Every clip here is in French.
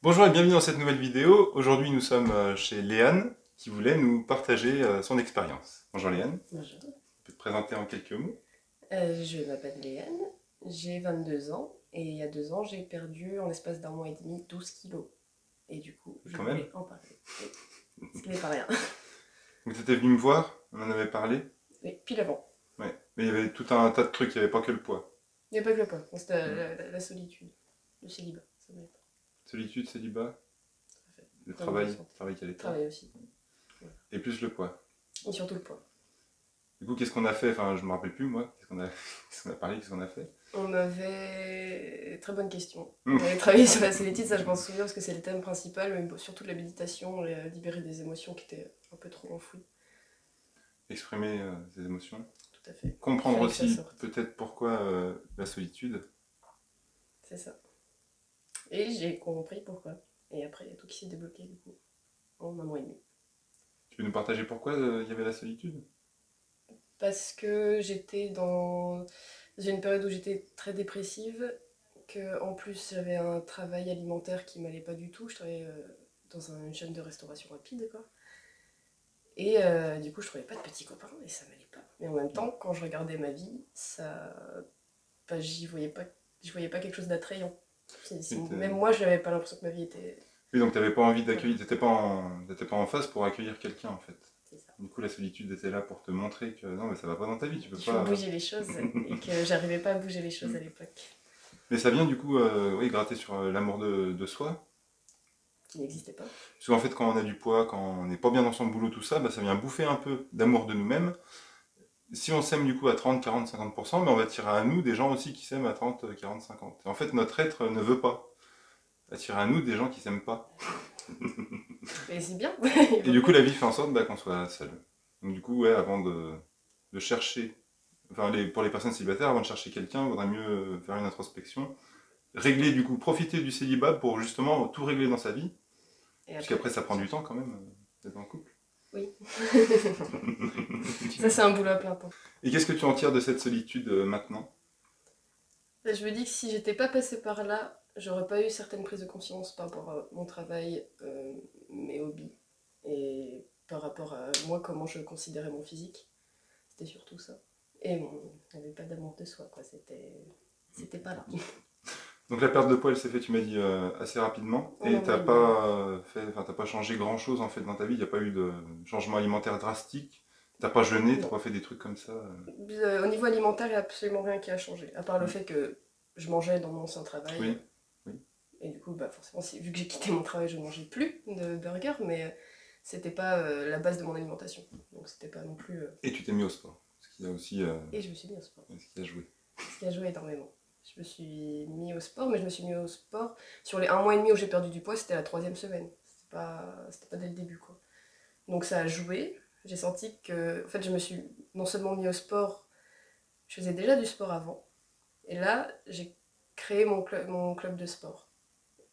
Bonjour et bienvenue dans cette nouvelle vidéo. Aujourd'hui nous sommes chez Léane qui voulait nous partager son expérience. Bonjour Léane, Bonjour. tu peux te présenter en quelques mots? Je m'appelle Léane, j'ai 22 ans et il y a 2 ans j'ai perdu en l'espace d'un mois et demi 12 kilos. Et du coup je Quand même. voulais en parler. Oui. Ce qui n'est pas rien. Donc tu étais venu me voir, on en avait parlé. Oui, pile avant. Ouais. Mais il y avait tout un tas de trucs, il n'y avait pas que le poids. Il n'y a pas que le poids, c'était Hmm. la solitude, le célibat, ça m'aide pas. Solitude, célibat, Tout à fait. le Problème de travail, santé. travail qu'elle était. Travail aussi. Voilà. Et plus le poids. Et surtout le poids. Du coup qu'est-ce qu'on a fait? Enfin je me rappelle plus moi, qu'est-ce qu'on a parlé, qu'est-ce qu'on a fait? On avait. Très bonne question. Hmm. On avait travaillé sur la solitude, ça je m'en souviens parce que c'est le thème principal, mais surtout la méditation, libérer des émotions qui étaient un peu trop enfouies. Exprimer ses émotions. Tout à fait. Comprendre Fallait que ça aussi sorte. peut-être pourquoi la solitude. C'est ça. Et j'ai compris pourquoi. Et après, il y a tout qui s'est débloqué du coup, en un mois et demi. Tu peux nous partager pourquoi il y avait la solitude? Parce que j'étais dans une période où j'étais très dépressive, que en plus j'avais un travail alimentaire qui m'allait pas du tout. Je travaillais dans une chaîne de restauration rapide, quoi. Et du coup, je trouvais pas de petits copains et ça m'allait pas. Mais en même temps, quand je regardais ma vie, ça, bah, je voyais pas quelque chose d'attrayant. Même moi, je n'avais pas l'impression que ma vie était. Oui, donc t'avais pas envie Voilà, d'accueillir, t'étais pas en face pour accueillir quelqu'un en fait. c'est ça. Du coup, la solitude était là pour te montrer que non, mais ça va pas dans ta vie, tu peux Il faut pas. bouger les choses et que j'arrivais pas à bouger les choses à l'époque. Mais ça vient du coup, oui, gratter sur l'amour de soi. Qui n'existait pas. Parce qu'en fait, quand on a du poids, quand on n'est pas bien dans son boulot, tout ça, bah, ça vient bouffer un peu d'amour de nous-mêmes. Si on s'aime du coup à 30, 40, 50%, bah, on va attirer à nous des gens aussi qui s'aiment à 30, 40, 50. Et en fait, notre être ne veut pas attirer à nous des gens qui s'aiment pas. Mais c'est bien. Et du coup, la vie fait en sorte bah, qu'on soit seul. Donc du coup, ouais, avant de chercher, enfin pour les personnes célibataires, avant de chercher quelqu'un, il vaudrait mieux faire une introspection, régler du coup, profiter du célibat pour justement tout régler dans sa vie, Et puisqu'après ça prend du temps quand même d'être en couple. Oui. Ça, c'est un boulot à plein temps. Et qu'est-ce que tu en tires de cette solitude maintenant? Je me dis que si j'étais pas passée par là, j'aurais pas eu certaines prises de conscience par rapport à mon travail, mes hobbies, et par rapport à moi, comment je considérais mon physique. C'était surtout ça. Et bon, il n'y avait pas d'amour de soi, quoi. C'était pas là. Donc la perte de poids, elle s'est fait, tu m'as dit, assez rapidement, En et un mois t'as et demi. pas t'as pas changé grand-chose en fait dans ta vie, il n'y a pas eu de changement alimentaire drastique, t'as pas jeûné, t'as Non. pas fait des trucs comme ça. Au niveau alimentaire, il n'y a absolument rien qui a changé. À part le Hmm. fait que je mangeais dans mon ancien travail. Oui, oui. Et du coup, bah forcément, vu que j'ai quitté mon travail, je ne mangeais plus de burgers, mais c'était pas la base de mon alimentation. Donc c'était pas non plus. Et tu t'es mis au sport, ce qui a aussi Et je me suis mis au sport. ce qui a joué. Ce qui a joué énormément. Je me suis mis au sport, mais je me suis mis au sport. Sur les un mois et demi où j'ai perdu du poids, c'était la troisième semaine. C'était pas dès le début, quoi. Donc ça a joué. J'ai senti que. En fait, je me suis non seulement mis au sport, je faisais déjà du sport avant. Et là, j'ai créé mon club de sport.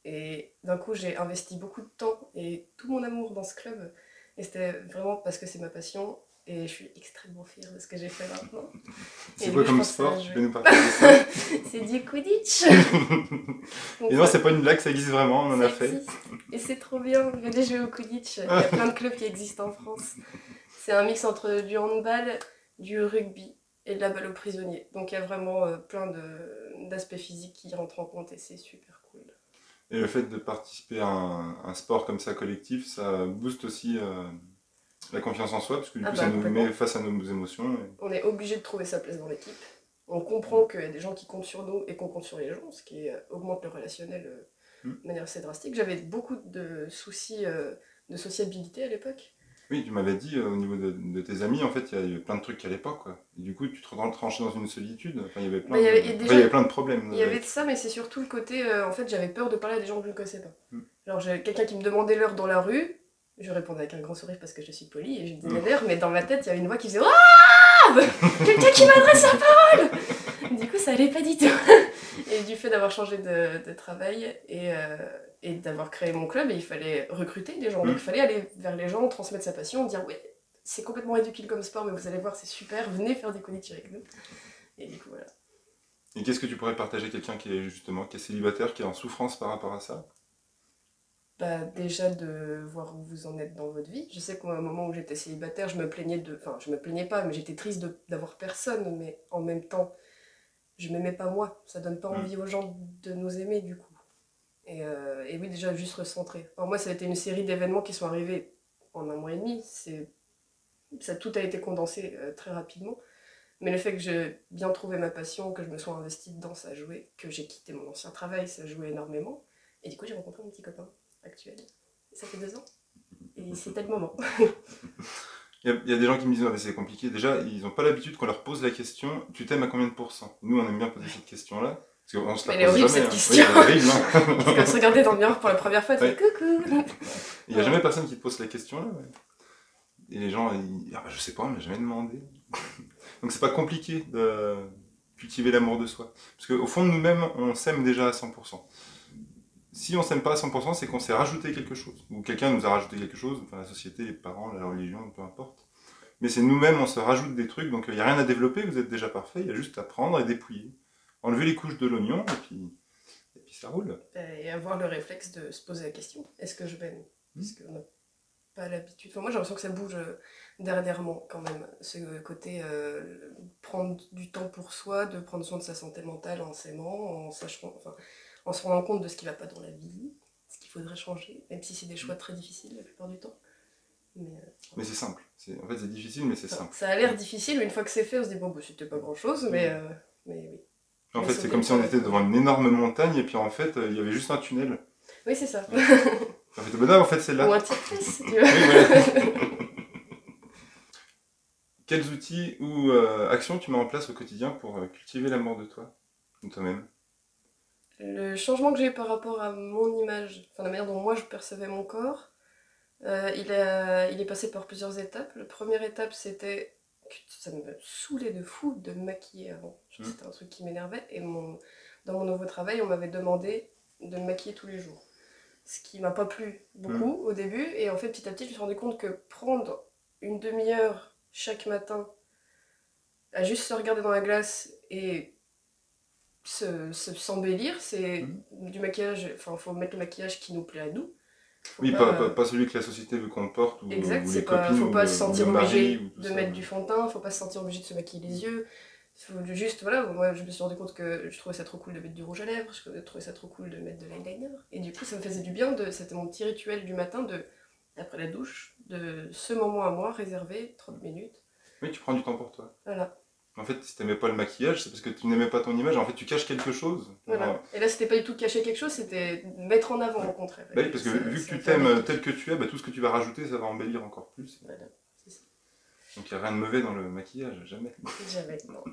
Et d'un coup, j'ai investi beaucoup de temps et tout mon amour dans ce club. Et c'était vraiment parce que c'est ma passion. Et je suis extrêmement fière de ce que j'ai fait maintenant. Et C'est du quoi coup, je comme pense que ça sport? a Tu peux joué. nous partager ça? C'est du Quidditch. Donc, Et non, c'est pas une blague, ça existe vraiment, on en ça a fait. existe. Et c'est trop bien. Venez jouer au Quidditch. Il y a plein de clubs qui existent en France. C'est un mix entre du handball, du rugby et de la balle aux prisonniers. Donc il y a vraiment d'aspects physiques qui rentrent en compte et c'est super cool. Et le fait de participer à un sport comme ça collectif, ça booste aussi la confiance en soi, parce que du Ah coup ça bah nous complètement. met face à nos émotions. On est obligé de trouver sa place dans l'équipe. On comprend qu'il y a des gens qui comptent sur nous et qu'on compte sur les gens, ce qui augmente le relationnel Hmm. de manière assez drastique. J'avais beaucoup de soucis de sociabilité à l'époque. Oui, tu m'avais dit au niveau de tes amis, en fait, il y avait plein de trucs à l'époque, quoi. Et du coup, tu te tranchais dans une solitude. Enfin, il y avait Bah, plein de, il y a enfin, il y déjà avait plein de problèmes il y avait de avec. ça, mais c'est surtout le côté. En fait, j'avais peur de parler à des gens que je ne connaissais pas. Hmm. Genre, j'ai quelqu'un qui me demandait l'heure dans la rue, je répondais avec un grand sourire parce que je suis polie et je disais Hmm. l'heure, mais dans ma tête, il y avait une voix qui faisait Waouh, quelqu'un qui m'adresse la parole. Du coup, ça allait pas du tout. Et du fait d'avoir changé de travail et d'avoir créé mon club, il fallait recruter des gens. Donc, Hmm. il fallait aller vers les gens, transmettre sa passion, dire oui, c'est complètement ridicule comme sport, mais vous allez voir, c'est super, venez faire des Quidditch avec nous. Et du coup, voilà. Et qu'est-ce que tu pourrais partager à quelqu'un qui est justement, qui est célibataire, qui est en souffrance par rapport à ça? Bah, déjà de voir où vous en êtes dans votre vie. Je sais qu'à un moment où j'étais célibataire, je me plaignais de... Enfin, je me plaignais pas, mais j'étais triste d'avoir personne, mais en même temps, je m'aimais pas moi. Ça donne pas Mm. envie aux gens de nous aimer, du coup. Et oui, déjà, juste recentrer. Alors moi, ça a été une série d'événements qui sont arrivés en un mois et demi. Tout a été condensé très rapidement. Mais le fait que j'ai bien trouvé ma passion, que je me sois investie dedans, ça a joué. Que j'ai quitté mon ancien travail, ça a joué énormément. Et du coup, j'ai rencontré mon petit copain actuel. Et ça fait 2 ans. Et c'était le moment. Il y a des gens qui me disent, ah, mais c'est compliqué. Déjà, ils n'ont pas l'habitude qu'on leur pose la question, tu t'aimes à combien de pourcents? Nous, on aime bien poser cette question-là. Parce qu'on se la Mais elle est pose horrible jamais. cette Hein. question. Oui, elle est horrible. Hein. C'est comme se regarder dans le miroir pour la première fois, tu fais coucou. Il n'y a jamais personne qui te pose la question là. Ouais. Et les gens, ah bah, je sais pas, on m'a jamais demandé. Donc c'est pas compliqué de cultiver l'amour de soi. Parce qu'au fond de nous-mêmes, on s'aime déjà à 100%. Si on s'aime pas à 100%, c'est qu'on s'est rajouté quelque chose. Ou quelqu'un nous a rajouté quelque chose, enfin la société, les parents, la religion, peu importe. Mais c'est nous-mêmes, on se rajoute des trucs, donc il n'y a rien à développer, vous êtes déjà parfait, il y a juste à prendre et dépouiller. Enlever les couches de l'oignon, et puis ça roule. Et avoir le réflexe de se poser la question, est-ce que je m'aime? Parce qu'on n'a pas l'habitude. Enfin, moi j'ai l'impression que ça bouge dernièrement quand même. Ce côté prendre du temps pour soi, de prendre soin de sa santé mentale en s'aimant, en se rendant compte de ce qui ne va pas dans la vie, ce qu'il faudrait changer, même si c'est des choix très difficiles la plupart du temps. Mais c'est simple. En fait, c'est difficile, mais c'est simple. Ça a l'air difficile, mais une fois que c'est fait, on se dit bon, bah, c'était pas grand chose, mais oui. En fait, c'est comme si on était devant une énorme montagne et puis en fait, il y avait juste un tunnel. Oui, c'est ça. En fait, ben non, en fait, c'est là. Ou un titre, si tu veux. Oui, voilà. Quels outils ou actions tu mets en place au quotidien pour cultiver l'amour de toi, de toi-même? Le changement que j'ai eu par rapport à mon image, enfin la manière dont moi je percevais mon corps, il est passé par plusieurs étapes. La première étape, c'était que ça me saoulait de fou de me maquiller avant. C'était un truc qui m'énervait. Et dans mon nouveau travail, on m'avait demandé de me maquiller tous les jours. Ce qui m'a pas plu beaucoup au début. Et en fait, petit à petit, je me suis rendu compte que prendre une demi-heure chaque matin à juste se regarder dans la glace et s'embellir, c'est du maquillage. Enfin, faut mettre le maquillage qui nous plaît à nous. Oui, pas celui que la société veut qu'on porte, ou, exact, ou les copines, faut pas ou se sentir le mari, obligé ou tout de ça. mettre du fond de teint, faut pas se sentir obligé de se maquiller les yeux. Faut juste, voilà, moi je me suis rendu compte que je trouvais ça trop cool de mettre du rouge à lèvres, je trouvais ça trop cool de mettre de l'eyeliner. Et du coup, ça me faisait du bien, c'était mon petit rituel du matin, après la douche, de ce moment à moi réservé, 30 minutes. Oui, tu prends du temps pour toi. Voilà. En fait, si t'aimais pas le maquillage, c'est parce que tu n'aimais pas ton image. En fait, tu caches quelque chose. Voilà. Et là, c'était pas du tout cacher quelque chose, c'était mettre en avant au contraire. Bah oui, parce que vu que tu t'aimes tel que tu es, bah, tout ce que tu vas rajouter, ça va embellir encore plus. Voilà, c'est ça. Donc il n'y a rien de mauvais dans le maquillage, jamais. Jamais, non.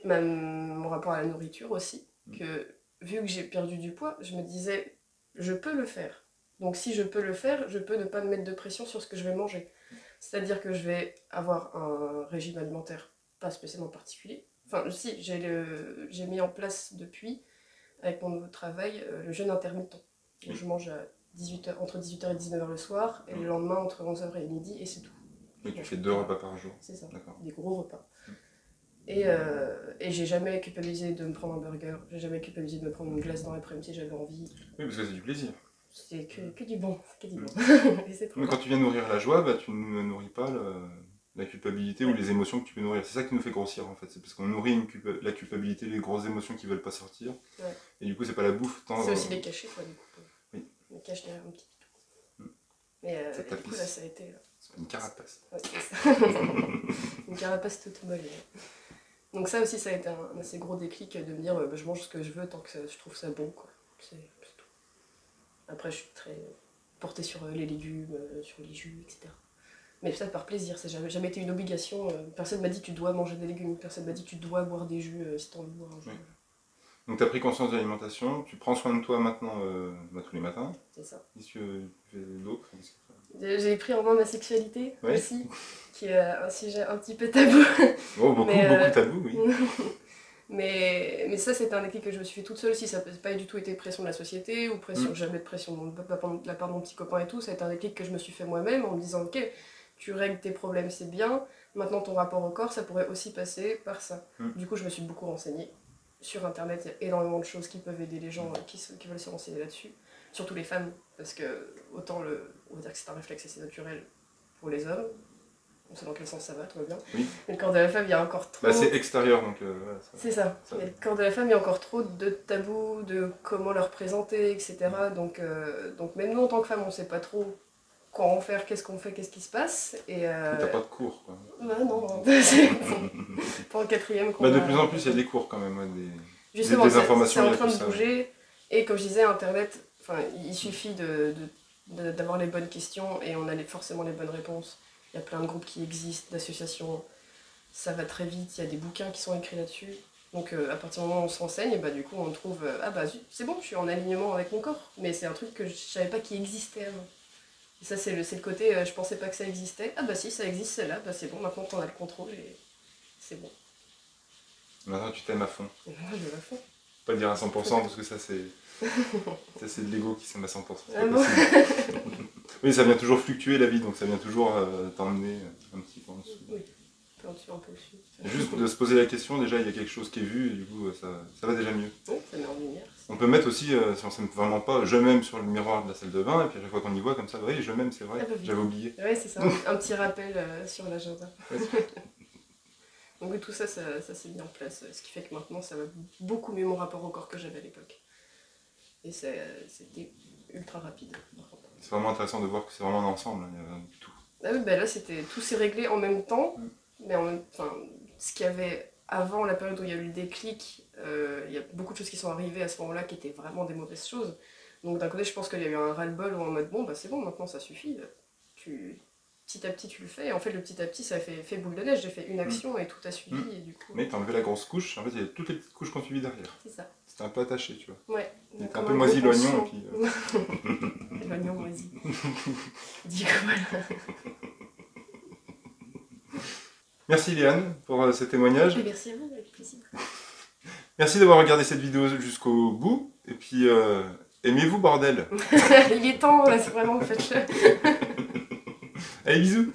Mon rapport à la nourriture aussi, que vu que j'ai perdu du poids, je me disais, je peux le faire. Donc si je peux le faire, je peux ne pas me mettre de pression sur ce que je vais manger. C'est-à-dire que je vais avoir un régime alimentaire pas spécialement particulier. Enfin, si, j'ai mis en place depuis, avec mon nouveau travail, le jeûne intermittent. Donc, je mange à 18h, entre 18h et 19h le soir, et le lendemain entre 11h et midi, et c'est tout. Oui, tu fais 2 repas par jour. C'est ça, des gros repas. Et j'ai jamais culpabilisé de me prendre un burger, j'ai jamais culpabilisé de me prendre une glace dans l'après-midi si j'avais envie. Oui, parce que c'est du plaisir. C'est que du bon, que du bon. Et c'est trop Mais quand tu viens nourrir la joie, bah, tu ne nourris pas la culpabilité ou les émotions que tu peux nourrir. C'est ça qui nous fait grossir en fait. C'est parce qu'on nourrit la culpabilité, les grosses émotions qui veulent pas sortir. Ouais. Et du coup, c'est pas la bouffe. C'est aussi les cacher, quoi, du coup. Oui. Les cacher derrière un petit pitou. Mais du coup, là, ça a été. C'est une carapace. Ouais, c'est ça. Une carapace toute molle. Donc, ça aussi, ça a été un assez gros déclic de me dire bah, je mange ce que je veux tant que je trouve ça bon, quoi. C'est tout. Après, je suis très portée sur les légumes, sur les jus, etc. Mais ça par plaisir, ça n'a jamais été une obligation. Personne m'a dit tu dois manger des légumes, personne m'a dit tu dois boire des jus si tu as envie de boire un jus. Oui. Donc tu as pris conscience de l'alimentation, tu prends soin de toi maintenant tous les matins. C'est ça. Qu'est-ce que tu fais d'autre? J'ai pris en main ma sexualité aussi, qui est un sujet un petit peu tabou. Oh, beaucoup tabou, oui. mais ça, c'était un déclic que je me suis fait toute seule aussi. Ça n'a pas du tout été pression de la société ou pression, jamais de pression de la part de mon petit copain et tout. Ça a été un déclic que je me suis fait moi-même en me disant ok, tu règles tes problèmes, c'est bien. Maintenant, ton rapport au corps, ça pourrait aussi passer par ça. Du coup, je me suis beaucoup renseignée. Sur internet, il y a énormément de choses qui peuvent aider les gens qui veulent se renseigner là-dessus. surtout les femmes, parce que autant on va dire que c'est un réflexe assez naturel pour les hommes, on sait dans quel sens ça va, tout va bien. Oui. Mais le corps de la femme, il y a encore trop... Bah, c'est extérieur, donc voilà, C'est ça. Mais le corps de la femme, il y a encore trop de tabous, de comment le représenter, etc. Donc même nous, en tant que femme, on sait pas trop quoi en faire, qu'est-ce qu'on fait, qu'est-ce qui se passe. Et t'as pas de cours, quoi. bah non, c'est pas en quatrième qu'on Bah, de a- plus en plus, il y a des cours quand même, ouais, Justement, des c'est informations, en il y a train tout de ça. bouger. Et comme je disais, Internet, il suffit d'avoir les bonnes questions et on a forcément les bonnes réponses. Il y a plein de groupes qui existent, d'associations. Ça va très vite, il y a des bouquins qui sont écrits là-dessus. Donc à partir du moment où on se renseigne, et bah, du coup on trouve ah bah c'est bon, je suis en alignement avec mon corps. Mais c'est un truc que je savais pas qu'il existait avant. Et ça c'est le côté, je pensais pas que ça existait. Ah bah si, ça existe, c'est là, bah c'est bon, maintenant t'en as le contrôle et c'est bon. Maintenant, tu t'aimes à fond. Et moi je vais à fond. Pas dire à 100% parce que ça c'est de l'ego qui s'aime à 100%. C'est Ah pas bon possible. Oui, ça vient toujours fluctuer la vie, donc ça vient toujours t'emmener un petit peu en dessous. Oui, un peu en dessous, un peu au-dessus. Juste de se poser la question, déjà il y a quelque chose qui est vu et du coup ça va déjà mieux. Oui, ça met en lumière. On peut mettre aussi, si on s'aime vraiment pas, je m'aime sur le miroir de la salle de bain et puis à chaque fois qu'on y voit comme ça, oui je m'aime, c'est vrai, Ah bah oui. j'avais oublié. Ouais, c'est ça, un petit rappel sur l'agenda. Ouais. Donc oui, tout ça, ça s'est mis en place, ce qui fait que maintenant ça va beaucoup mieux mon rapport au corps que j'avais à l'époque. Et c'était ultra rapide. Par contre. C'est vraiment intéressant de voir que c'est vraiment un ensemble, il y a tout. Ah oui, bah là tout s'est réglé en même temps, mais ce qu'il y avait avant la période où il y a eu le déclic, il y a beaucoup de choses qui sont arrivées à ce moment-là qui étaient vraiment des mauvaises choses. Donc d'un côté, je pense qu'il y a eu un ras-le-bol où en mode bon, bah c'est bon, maintenant ça suffit. Petit à petit tu le fais, et en fait le petit à petit ça fait boule de neige, j'ai fait une action et tout a suivi, et du coup... Mais t'as enlevé la grosse couche, en fait il y a toutes les petites couches qu'on suivi derrière. C'est ça. C'était un peu attaché, tu vois. Ouais. Il était un Comme peu un moisi gros l'oignon ponceau. et puis... L'oignon moisi. Du coup, voilà. Merci Léane pour ces témoignages. Et merci à vous, avec plaisir. Merci d'avoir regardé cette vidéo jusqu'au bout. Et puis, aimez-vous bordel. Il est temps, là, c'est vraiment, faites-le. Allez, bisous.